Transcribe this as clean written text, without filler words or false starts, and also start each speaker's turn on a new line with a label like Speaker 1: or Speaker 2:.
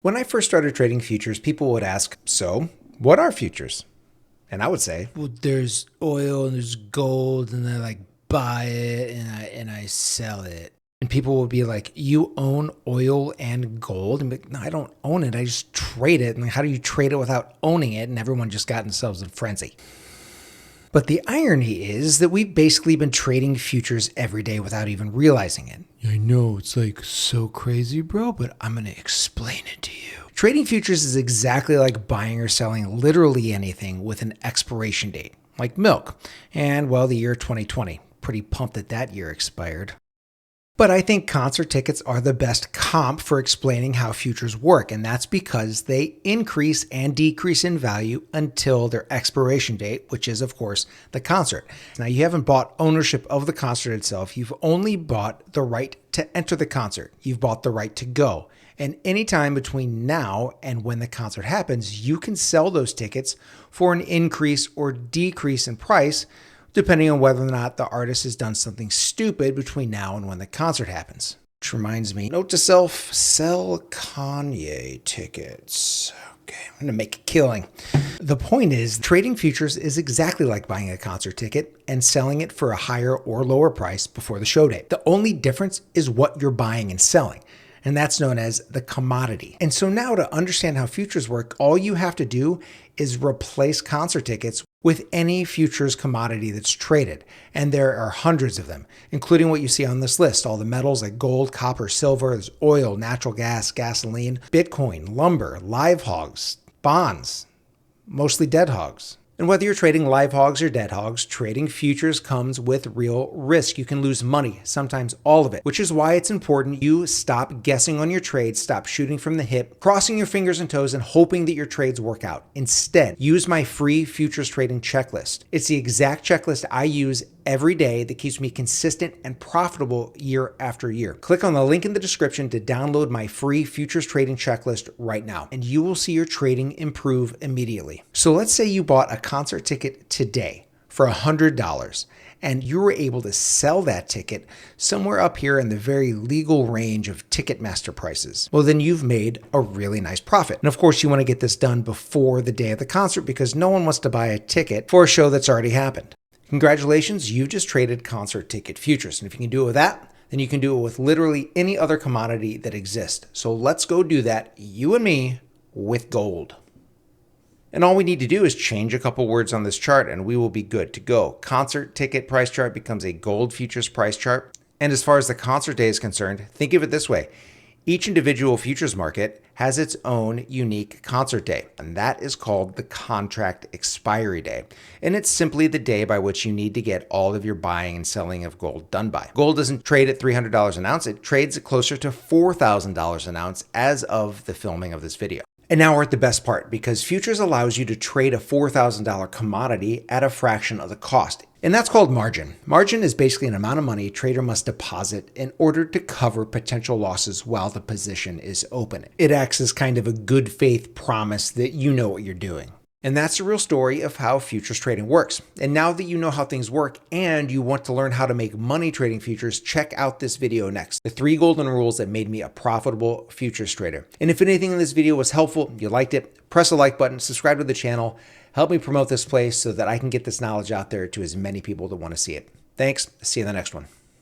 Speaker 1: When I first started trading futures, people would ask, so what are futures? And I would say,
Speaker 2: well, there's oil and there's gold, and I like buy it and I sell it. And people would be like, you own oil and gold? And be like, no, I don't own it. I just trade it. And how do you trade it without owning it? And everyone just got themselves in a frenzy. But the irony is that we've basically been trading futures every day without even realizing it. I know, it's like so crazy, bro, but I'm going to explain it to you. Trading futures is exactly like buying or selling literally anything with an expiration date, like milk. And well, the year 2020, pretty pumped that year expired. But I think concert tickets are the best comp for explaining how futures work, and that's because they increase and decrease in value until their expiration date, which is, of course, the concert. Now, you haven't bought ownership of the concert itself. You've only bought the right to enter the concert. You've bought the right to go. And anytime between now and when the concert happens, you can sell those tickets for an increase or decrease in price, depending on whether or not the artist has done something stupid between now and when the concert happens. Which reminds me, note to self, sell Kanye tickets. Okay, I'm going to make a killing. The point is, trading futures is exactly like buying a concert ticket and selling it for a higher or lower price before the show date. The only difference is what you're buying and selling, and that's known as the commodity. And so now to understand how futures work, all you have to do is replace concert tickets with any futures commodity that's traded. And there are hundreds of them, including what you see on this list, all the metals like gold, copper, silver, there's oil, natural gas, gasoline, Bitcoin, lumber, live hogs, bonds, mostly dead hogs. And whether you're trading live hogs or dead hogs, trading futures comes with real risk. You can lose money, sometimes all of it, which is why it's important you stop guessing on your trades, stop shooting from the hip, crossing your fingers and toes and hoping that your trades work out. Instead, use my free futures trading checklist. It's the exact checklist I use every day that keeps me consistent and profitable year after year. Click on the link in the description to download my free futures trading checklist right now, and you will see your trading improve immediately. So let's say you bought a concert ticket today for $100 and you were able to sell that ticket somewhere up here in the very legal range of Ticketmaster prices. Well, then you've made a really nice profit. And of course, you want to get this done before the day of the concert because no one wants to buy a ticket for a show that's already happened. Congratulations, you just traded concert ticket futures. And if you can do it with that, then you can do it with literally any other commodity that exists. So let's go do that, you and me, with gold. And all we need to do is change a couple words on this chart and we will be good to go. Concert ticket price chart becomes a gold futures price chart. And as far as the concert day is concerned, think of it this way. Each individual futures market has its own unique concert day, and that is called the contract expiry day. And it's simply the day by which you need to get all of your buying and selling of gold done by. Gold doesn't trade at $300 an ounce, it trades closer to $4,000 an ounce as of the filming of this video. And now we're at the best part, because futures allows you to trade a $4,000 commodity at a fraction of the cost. And that's called margin. Margin is basically an amount of money a trader must deposit in order to cover potential losses while the position is open. It acts as kind of a good faith promise that you know what you're doing. And that's the real story of how futures trading works. And now that you know how things work and you want to learn how to make money trading futures, check out this video next. The 3 golden rules that made me a profitable futures trader. And if anything in this video was helpful, you liked it, press the like button, subscribe to the channel, help me promote this place so that I can get this knowledge out there to as many people that want to see it. Thanks. See you in the next one.